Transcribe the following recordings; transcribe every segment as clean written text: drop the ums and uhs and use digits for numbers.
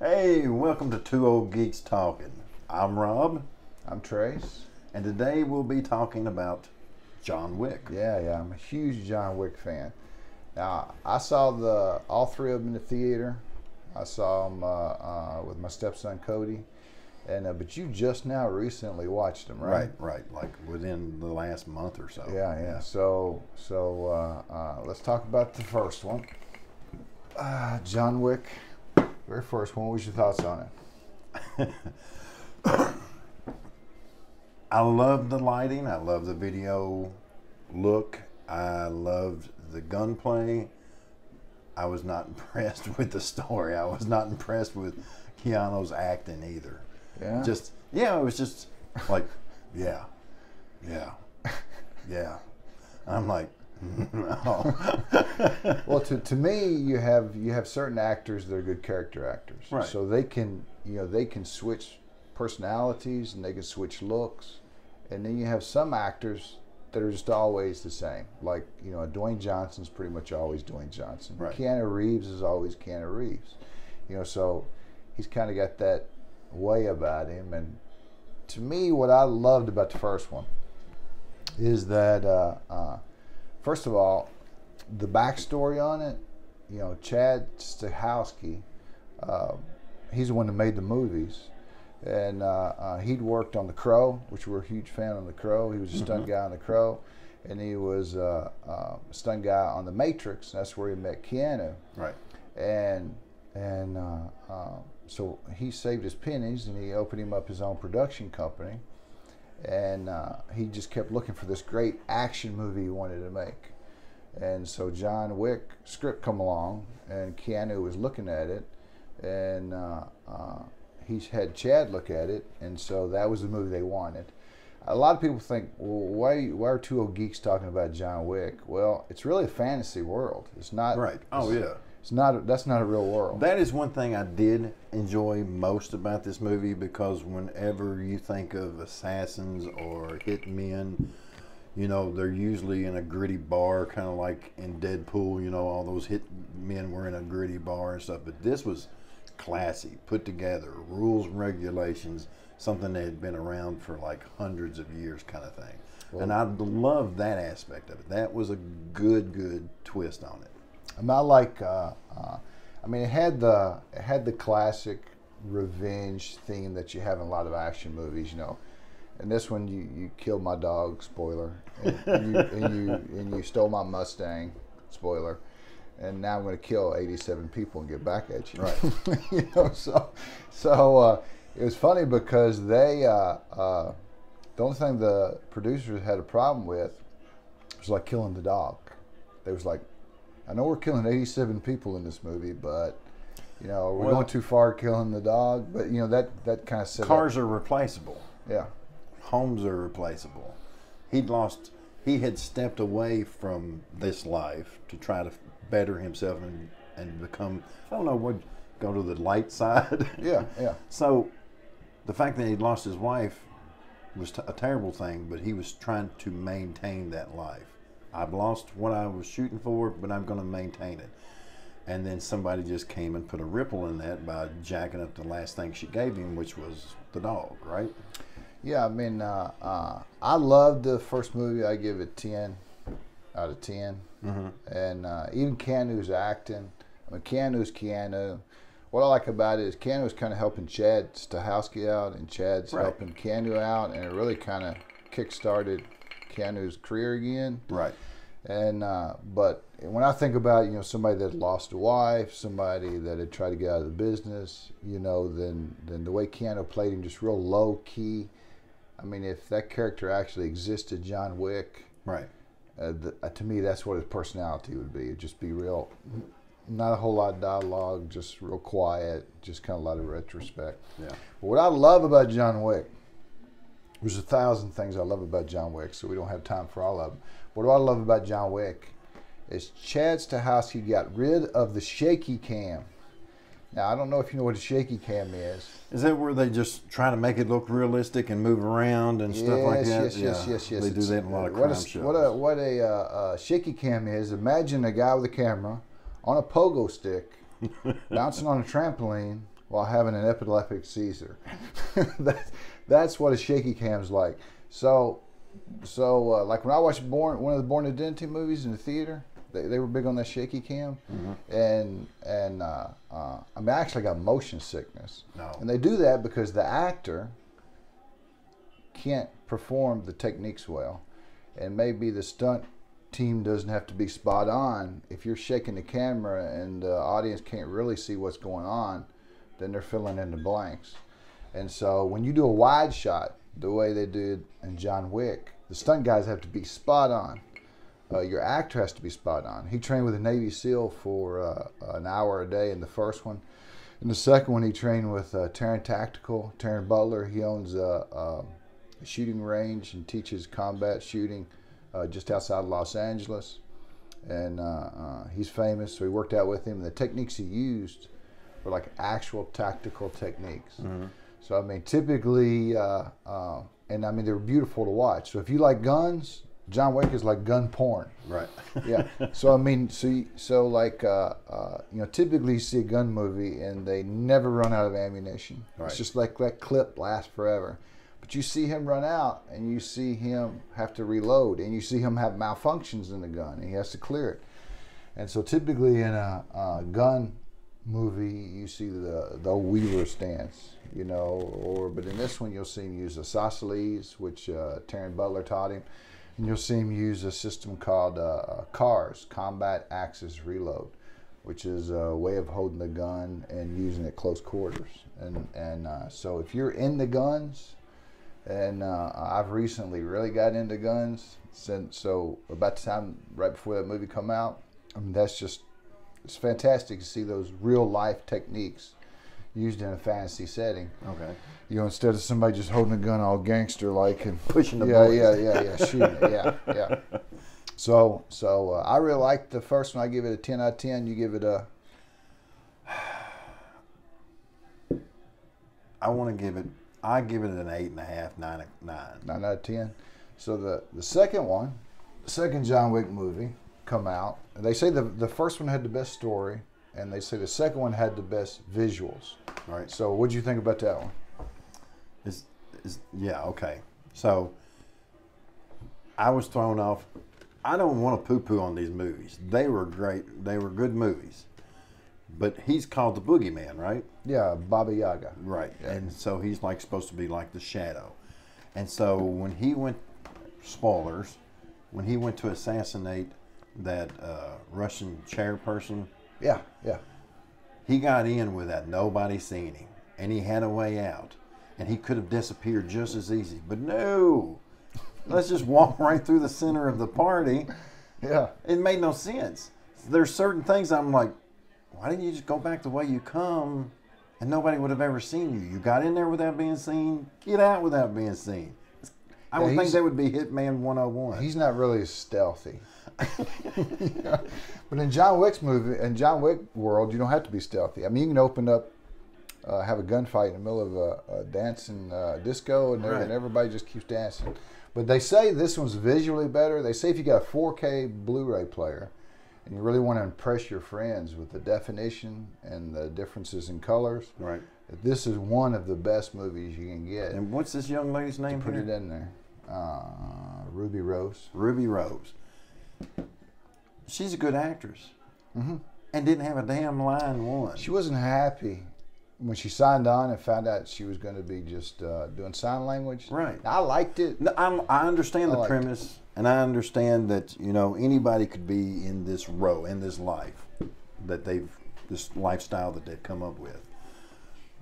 Hey, welcome to Two Old Geeks Talking. I'm Rob, I'm Trace. and today we'll be talking about John Wick. Yeah, I'm a huge John Wick fan. Now, I saw all three of them in the theater. I saw them with my stepson Cody, and but you just now recently watched them, right? Right, like within the last month or so. Yeah. So let's talk about the first one. John Wick, very first one. What was your thoughts on it? I love the lighting. I love the video look. I loved the gunplay. I was not impressed with the story. I was not impressed with Keanu's acting either. Yeah. It was just like, yeah. I'm like, no. Well, to me, you have certain actors that are good character actors, Right. so they can switch personalities and they can switch looks, and then you have some actors that are just always the same. Like Dwayne Johnson's pretty much always Dwayne Johnson. Right. Keanu Reeves is always Keanu Reeves. So he's kind of got that way about him. And to me, what I loved about the first one is that first of all, the backstory on it. Chad Stahelski, he's the one that made the movies. And he'd worked on The Crow, which we're a huge fan of The Crow. He was a stunt guy on The Crow, and he was a stunt guy on The Matrix. That's where he met Keanu. Right. And so he saved his pennies, and he opened him up his own production company. And he just kept looking for this great action movie he wanted to make. And so John Wick script come along, and Keanu was looking at it, and he had Chad look at it, and so that was the movie they wanted. A lot of people think, well, why are two old geeks talking about John Wick? Well, it's really a fantasy world. It's not. Right. Oh, yeah. It's not. That's not a real world. That is one thing I did enjoy most about this movie, because whenever you think of assassins or hitmen, they're usually in a gritty bar, kind of like in Deadpool. All those hitmen were in a gritty bar and stuff. But this was classy, put together, rules and regulations, something that had been around for like hundreds of years kind of thing. Well, and I love that aspect of it. That was a good twist on it. And I like, it had the classic revenge theme that you have in a lot of action movies, And this one, you killed my dog, spoiler, and you stole my Mustang, spoiler. And now I'm going to kill 87 people and get back at you. Right. So it was funny because they, the only thing the producers had a problem with was like killing the dog. They was like, I know we're killing 87 people in this movie, but we're going too far killing the dog. But that kind of set cars are replaceable. Yeah. Homes are replaceable. He had stepped away from this life to try to better himself and become, go to the light side. Yeah. So the fact that he lost his wife was a terrible thing, but he was trying to maintain that life. I've lost what I was shooting for, but I'm going to maintain it. And then somebody just came and put a ripple in that by jacking up the last thing she gave him, which was the dog, right? Yeah, I loved the first movie. I give it 10 out of 10. Mm-hmm. And even Keanu's acting. Keanu's Keanu. What I like about it is Keanu's kind of helping Chad Stahelski out, and Chad's helping Keanu out, and it really kind of kick-started Keanu's career again. Right. And but when I think about somebody that lost a wife, somebody that had tried to get out of the business, then the way Keanu played him, just real low key. If that character actually existed, John Wick, right? To me, that's what his personality would be. It'd just be real, not a whole lot of dialogue, just real quiet, just kind of a lot of retrospect. Yeah. But what I love about John Wick, there's 1,000 things I love about John Wick, so we don't have time for all of them. What I love about John Wick is Chad Stahelski got rid of the shaky cam. Now, I don't know if you know what a shaky cam is. Is that where they just try to make it look realistic and move around and stuff like that? Yes. They do that in a lot of crime shows. What a shaky cam is, imagine a guy with a camera on a pogo stick, bouncing on a trampoline, while having an epileptic seizure. That's what a shaky cam's like. So like when I watched one of the Born Identity movies in the theater, they were big on that shaky cam, and I mean I actually got motion sickness, and they do that because the actor can't perform the techniques well, and maybe the stunt team doesn't have to be spot on. If you're shaking the camera and the audience can't really see what's going on, then they're filling in the blanks. And so when you do a wide shot, the way they did in John Wick, the stunt guys have to be spot on. Your actor has to be spot on. He trained with a Navy SEAL for an hour a day in the first one. In the second one, he trained with Terran Tactical. Terran Butler, he owns a shooting range and teaches combat shooting just outside of Los Angeles. And he's famous, so he worked out with him. And the techniques he used were like actual tactical techniques. So, I mean, typically, and I mean, they're beautiful to watch. So if you like guns, John Wick is like gun porn. Right. Yeah. So I mean, so like you know, typically you see a gun movie and they never run out of ammunition. Right. It's just like that clip lasts forever. But you see him run out, and you see him have to reload, and you see him have malfunctions in the gun, and he has to clear it. And so typically in a gun movie, you see the Weaver stance, you know, but in this one you'll see him use isosceles, which Terran Butler taught him. And you'll see him use a system called CARS, Combat Axis Reload, which is a way of holding the gun and using it at close quarters. And so if you're into guns, and I've recently really got into guns, so about the time right before that movie come out, I mean, it's fantastic to see those real life techniques used in a fantasy setting. Okay. You know, instead of somebody just holding a gun all gangster like and Pushing the bullets. Shooting it, yeah. So I really liked the first one. I give it a 10 out of 10. You give it a... I give it an 8.5, 9. 9 out of 10. So the second one, the second John Wick movie come out. And they say the first one had the best story, and they say the second one had the best visuals. Right. So what did you think about that one? Yeah, okay. So I was thrown off. I don't want to poo-poo on these movies. They were great. They were good movies. But he's called the Boogeyman, right? Yeah, Baba Yaga. Right. Yeah. And so he's like supposed to be like the shadow. And so when he went, spoilers, when he went to assassinate that Russian chairperson, Yeah. he got in without nobody seeing him. And he had a way out. And he could have disappeared just as easy. But no. Let's just walk right through the center of the party. Yeah. It made no sense. There's certain things I'm like, why didn't you just go back the way you come and nobody would have ever seen you? You got in there without being seen. Get out without being seen. I would think that would be Hitman 101. He's not really stealthy. Yeah. But in John Wick's movie, in John Wick world, you don't have to be stealthy. I mean, you can open up, have a gunfight in the middle of a dancing disco, and everybody just keeps dancing. But they say this one's visually better. They say if you got a 4K Blu-ray player and you really want to impress your friends with the definition and the differences in colors, right? This is one of the best movies you can get. And what's this young lady's name? Put it in there. Ruby Rose. Ruby Rose. She's a good actress. Mm-hmm. And didn't have a damn line once. She wasn't happy when she signed on and found out she was going to be just doing sign language. Right. I liked it. No, I understand the premise, and I understand that, you know, anybody could be in this life that this lifestyle that they've come up with.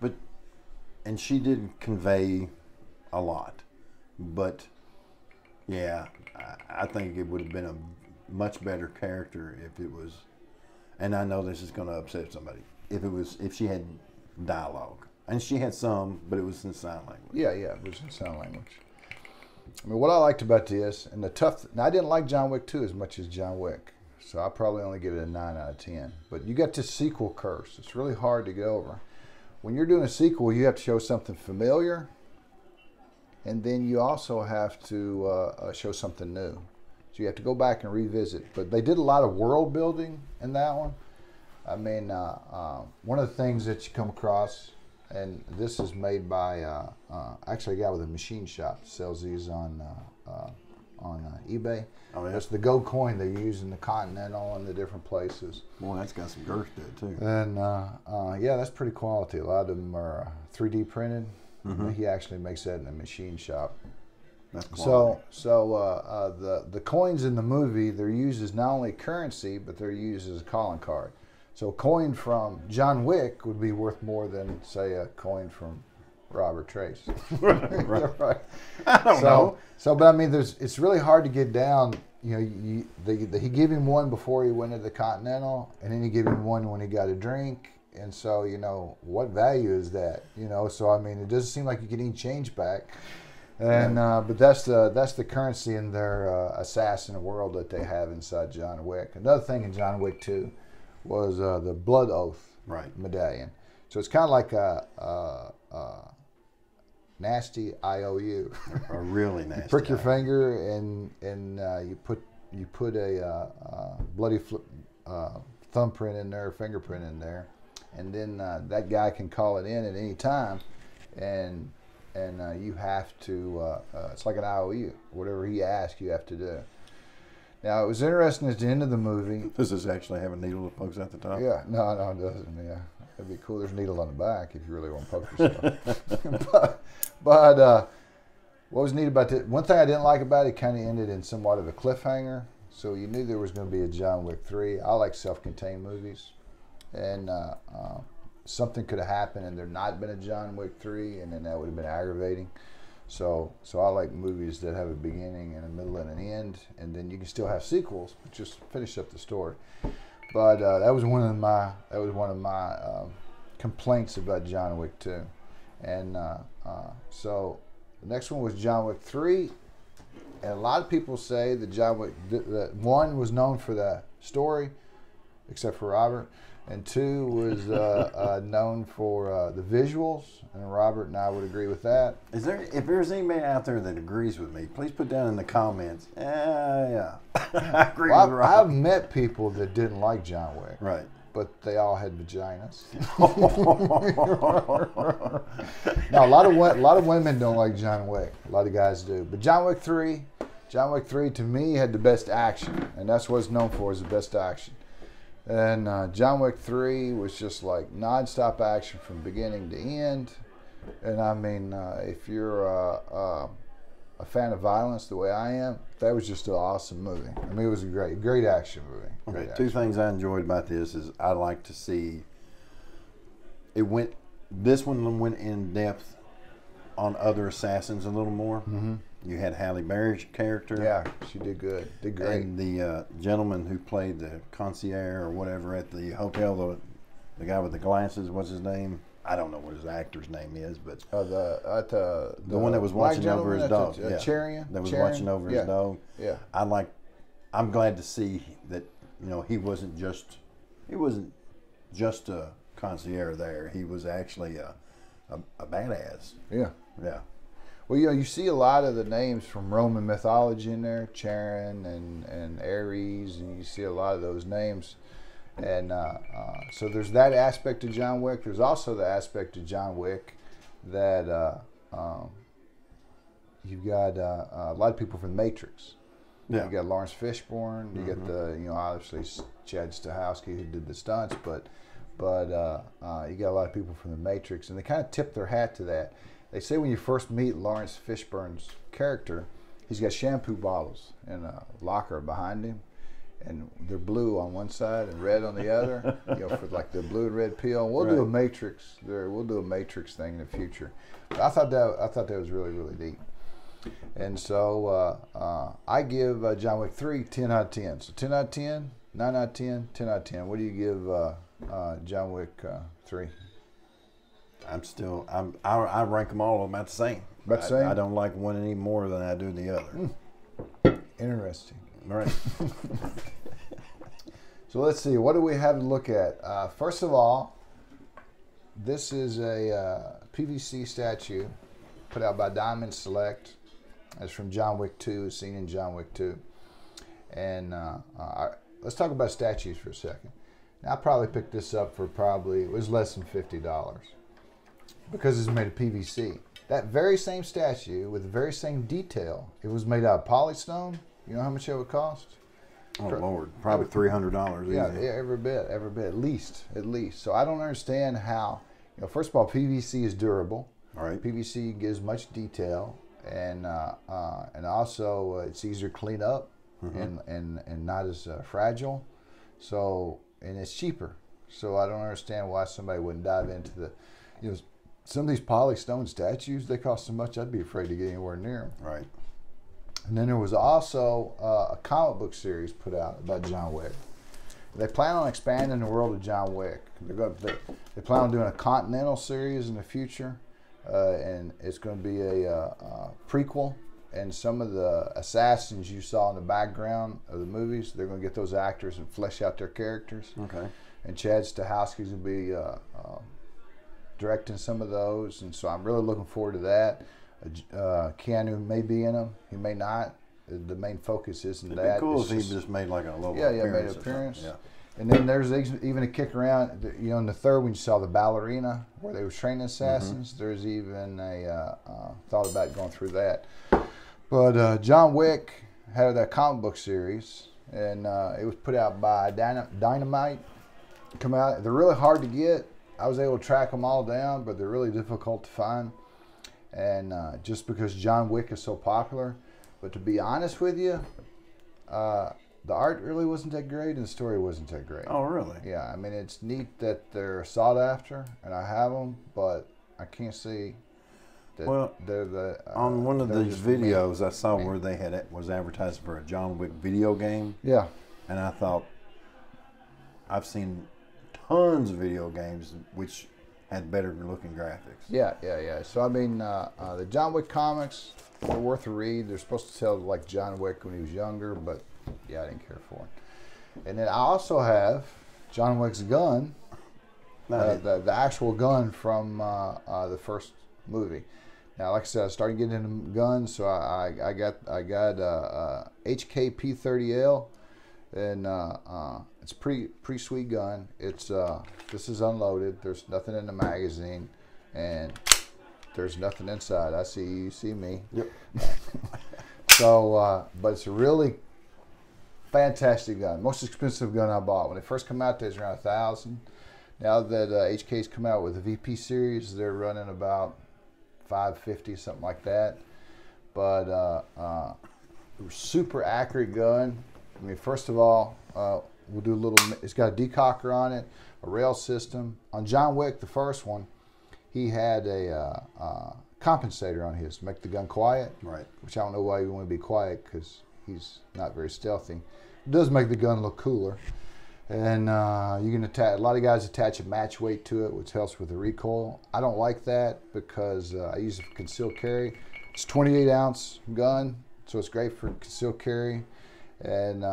But, and she did convey a lot. But, yeah, I think it would have been a much better character if it was, and I know this is going to upset somebody, if she had dialogue. And she had some, but it was in sign language. Yeah, it was in sign language. I mean, what I liked about this, and now I didn't like John Wick 2 as much as John Wick, so I probably only give it a 9 out of 10. But you got this sequel curse. It's really hard to get over. When you're doing a sequel, you have to show something familiar, and then you also have to show something new. So you have to go back and revisit. But they did a lot of world building in that one. I mean, one of the things that you come across, and this is made by actually a guy with a machine shop sells these on eBay. Oh, yeah. That's the gold coin they use in the Continental and the different places. Boy, that's got some girth to it too. And yeah, that's pretty quality. A lot of them are 3D printed. He actually makes that in a machine shop. That's quality. So the coins in the movie, they're used as not only currency, but they're used as a calling card. So a coin from John Wick would be worth more than, say, a coin from Robert Trace. Right. I don't know. So, but I mean, it's really hard to get down. You know, he gave him one before he went to the Continental, and then he gave him one when he got a drink. And so, you know, what value is that? You know, so I mean, it doesn't seem like you get any change back. And but that's the currency in their assassin world that they have inside John Wick. Another thing in John Wick 2 was the Blood Oath medallion. So it's kind of like a nasty IOU. A really nasty. You prick your finger and you put a bloody thumbprint in there, fingerprint in there, and then that guy can call it in at any time, and you have to. It's like an IOU. Whatever he asks, you have to do. Now, it was interesting at the end of the movie. Does this actually have a needle that pokes out the top? Yeah, no, it doesn't. Yeah, it'd be cool. There's a needle on the back if you really want to poke yourself. but what was neat about it? One thing I didn't like about it, kind of ended in somewhat of a cliffhanger. So you knew there was going to be a John Wick 3. I like self-contained movies, and something could have happened and there not been a John Wick 3, and then that would have been aggravating. So I like movies that have a beginning and a middle and an end, and then you can still have sequels, but just finish up the story. But that was one of my complaints about John Wick 2, and so the next one was John Wick 3, and a lot of people say that John Wick that 1 was known for the story, except for Robert. And 2 was known for the visuals, and Robert and I would agree with that. If there's anybody out there that agrees with me, please put down in the comments. Yeah, I agree with Robert. I've met people that didn't like John Wick, right? But they all had vaginas. Now a lot of women don't like John Wick. A lot of guys do, but John Wick 3 to me had the best action, and that's what it's known for, is the best action. And John Wick 3 was just like non-stop action from beginning to end. And I mean, if you're a fan of violence the way I am, that was just an awesome movie. I mean, it was a great action movie. Okay, two things I enjoyed about this is I like to see this one went in depth on other assassins a little more. Mm-hmm. You had Halle Berry's character. Yeah, she did good. Did great. And the gentleman who played the concierge or whatever at the hotel, the guy with the glasses, what's his name? I don't know what his actor's name is, but the one that was watching over his dog. Cherian. That was watching over his dog. Yeah. I'm glad to see that, you know, he wasn't just a concierge there. He was actually a badass. Yeah. Yeah. Well, you know, you see a lot of the names from Roman mythology in there, Charon and Ares, and you see a lot of those names. And so there's that aspect of John Wick. There's also the aspect of John Wick that you've got a lot of people from The Matrix. Yeah. You got Lawrence Fishburne. You got obviously Chad Stahelski who did the stunts, but you got a lot of people from The Matrix, and they kind of tip their hat to that. They say when you first meet Lawrence Fishburne's character, he's got shampoo bottles in a locker behind him, and they're blue on one side and red on the other. You know, for like the blue and red peel. We'll do a Matrix. We'll do a Matrix thing in the future. But I thought that was really, really neat. And so I give John Wick 3 10 out of 10. So 10 out of 10, 9 out of 10, 10 out of 10. What do you give John Wick 3? I rank them all about the same. About the same? I don't like one any more than I do the other. Interesting. All right. So let's see. What do we have to look at? First of all, this is a PVC statue put out by Diamond Select. It's from John Wick 2, seen in John Wick 2. And let's talk about statues for a second. Now, I probably picked this up for it was less than $50 because it's made of PVC. That very same statue with the very same detail, it was made out of polystone. You know how much it would cost? Oh Lord, probably $300. Yeah, every bit, at least. So I don't understand how. First of all, PVC is durable. All right. PVC gives much detail, and also it's easier to clean up, and not as fragile. So, and it's cheaper. So I don't understand why somebody wouldn't dive into some of these polystone statues. They cost so much, I'd be afraid to get anywhere near them. Right. And then there was also a comic book series put out about John Wick. They plan on expanding the world of John Wick. They plan on doing a Continental series in the future, and it's going to be a prequel. And some of the assassins you saw in the background of the movies, they're going to get those actors and flesh out their characters. Okay. And Chad Stahelski's going to be directing some of those, and so I'm really looking forward to that. Keanu may be in them, he may not. The main focus isn't It'd that. be cool if he just made like a little made an appearance. Yeah. And then there's even a kick around. In the third one you saw the ballerina where they were training assassins. There's even a thought about going through that. But John Wick had a comic book series, and it was put out by Dynamite. Come out. They're really hard to get. I was able to track them all down, but they're really difficult to find. And just because John Wick is so popular. But to be honest with you, the art really wasn't that great and the story wasn't that great. Oh, really? Yeah, I mean, it's neat that they're sought after and I have them, but I can't see that they're the... on one of these videos I saw where they was advertising for a John Wick video game. Yeah. And I thought, I've seen tons of video games which had better looking graphics. Yeah. So I mean, the John Wick comics are worth a read. They're supposed to tell like John Wick when he was younger, but yeah, I didn't care for it. And then I also have John Wick's gun, the actual gun from the first movie. Now, like I said, I started getting into guns, so I got a HK P30L, and it's pretty sweet gun. It's this is unloaded. There's nothing in the magazine, and there's nothing inside. I see you, see me. Yep. So, but it's a really fantastic gun. Most expensive gun I bought. When it first came out, they was around $1,000. Now that HK's come out with the VP series, they're running about $550, something like that. But super accurate gun. I mean, first of all, we'll do a little. It's got a decocker on it, a rail system. On John Wick, the first one, he had a compensator on his to make the gun quiet. Right. Which I don't know why you want to be quiet because he's not very stealthy. It does make the gun look cooler. And you can attach. A lot of guys attach a match weight to it, which helps with the recoil. I don't like that because I use it for concealed carry. It's a 28-ounce gun, so it's great for concealed carry. And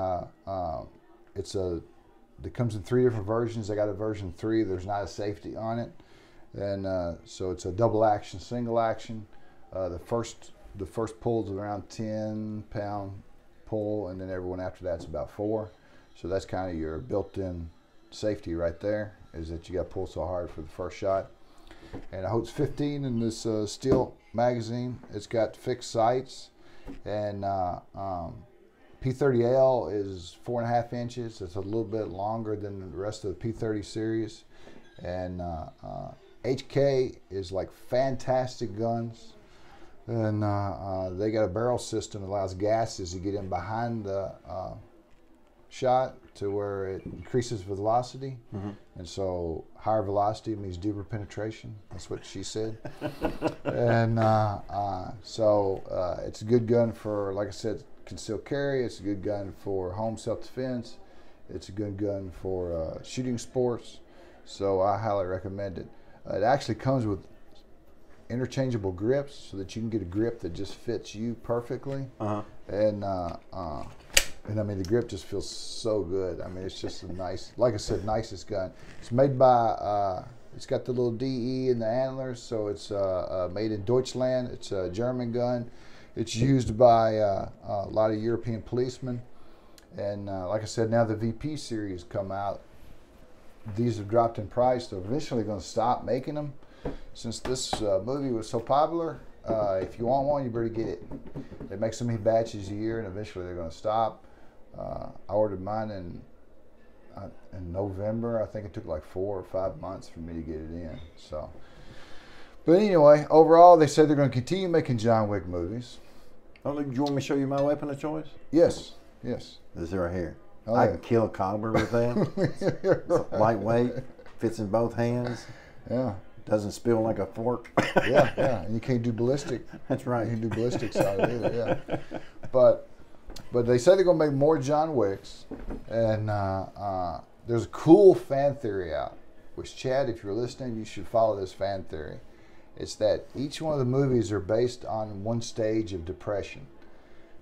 it comes in 3 different versions. I got a version 3. There's not a safety on it, and so it's a double action, single action. The first pull is around 10-pound pull, and then everyone after that's about 4. So that's kind of your built-in safety right there. Is that you got to pull so hard for the first shot. And I hope it's 15 in this steel magazine. It's got fixed sights, and P30L is 4.5 inches. It's a little bit longer than the rest of the P30 series. And HK is like fantastic guns. And they got a barrel system that allows gases to get in behind the shot to where it increases velocity. Mm-hmm. And so higher velocity means deeper penetration. That's what she said. And so it's a good gun for, like I said, concealed carry. It's a good gun for home self-defense. It's a good gun for shooting sports. So I highly recommend it. It actually comes with interchangeable grips so that you can get a grip that just fits you perfectly. Uh-huh. And I mean, the grip just feels so good. I mean, it's just a nice, like I said, nicest gun. It's made by, it's got the little DE in the antlers, so it's made in Deutschland. It's a German gun. It's used by a lot of European policemen. And like I said, now the VP series come out. these have dropped in price. They're eventually going to stop making them. Since this movie was so popular, if you want one, you better get it. They make so many batches a year, and eventually they're going to stop. I ordered mine in November. I think it took like 4 or 5 months for me to get it in. So, but anyway, overall, they said they're going to continue making John Wick movies. Oh, look, do you want me to show you my weapon of choice? Yes, yes. This right here. Oh, I yeah. can kill a cobbler with that. It's lightweight, fits in both hands. Yeah. Doesn't spill like a fork. Yeah, yeah. And you can't do ballistic. That's right. You can do ballistics out of it either, yeah. But they say they're going to make more John Wicks. And there's a cool fan theory out, which, Chad, if you're listening, you should follow this fan theory. It's that each one of the movies are based on one stage of depression.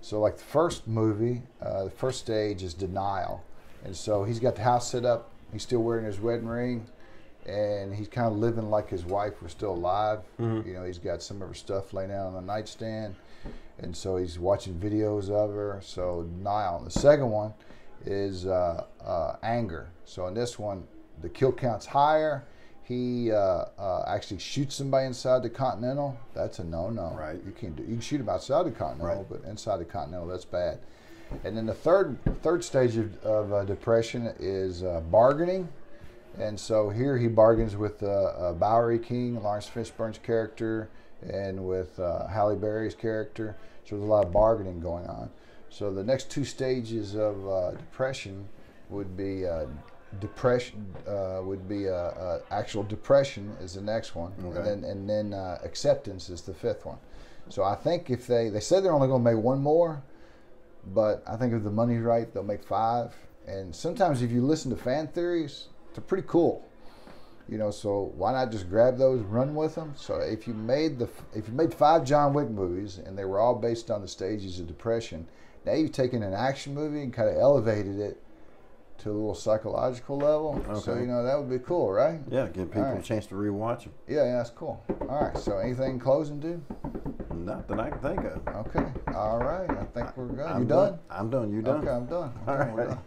So like the first movie, the first stage is denial. And so he's got the house set up. He's still wearing his wedding ring. And he's kind of living like his wife was still alive. Mm-hmm. You know, he's got some of her stuff laying out on the nightstand. And so he's watching videos of her. So denial. The second one is anger. So in this one, the kill count's higher. He actually shoots somebody inside the Continental. That's a no-no. Right. You can shoot him outside the Continental, right. But inside the Continental, that's bad. And then the third stage of depression is bargaining. And so here he bargains with Bowery King, Lawrence Fishburne's character, and with Halle Berry's character. So there's a lot of bargaining going on. So the next 2 stages of depression would be actual depression is the next one, okay. and then acceptance is the 5th one. So I think if they said they're only going to make 1 more, but I think if the money's right, they'll make 5. And sometimes if you listen to fan theories, they're pretty cool, you know. So why not just grab those, run with them? So if you made 5 John Wick movies and they were all based on the stages of depression, now you've taken an action movie and kind of elevated it to a little psychological level. Okay. So, you know, that would be cool, right? Yeah, give people a chance to rewatch them. Yeah, that's cool. All right, so anything in closing, dude? Not that I can think of. Okay, all right. I think we're good. You done? I'm done. You done? Okay, I'm done. All right. We're done.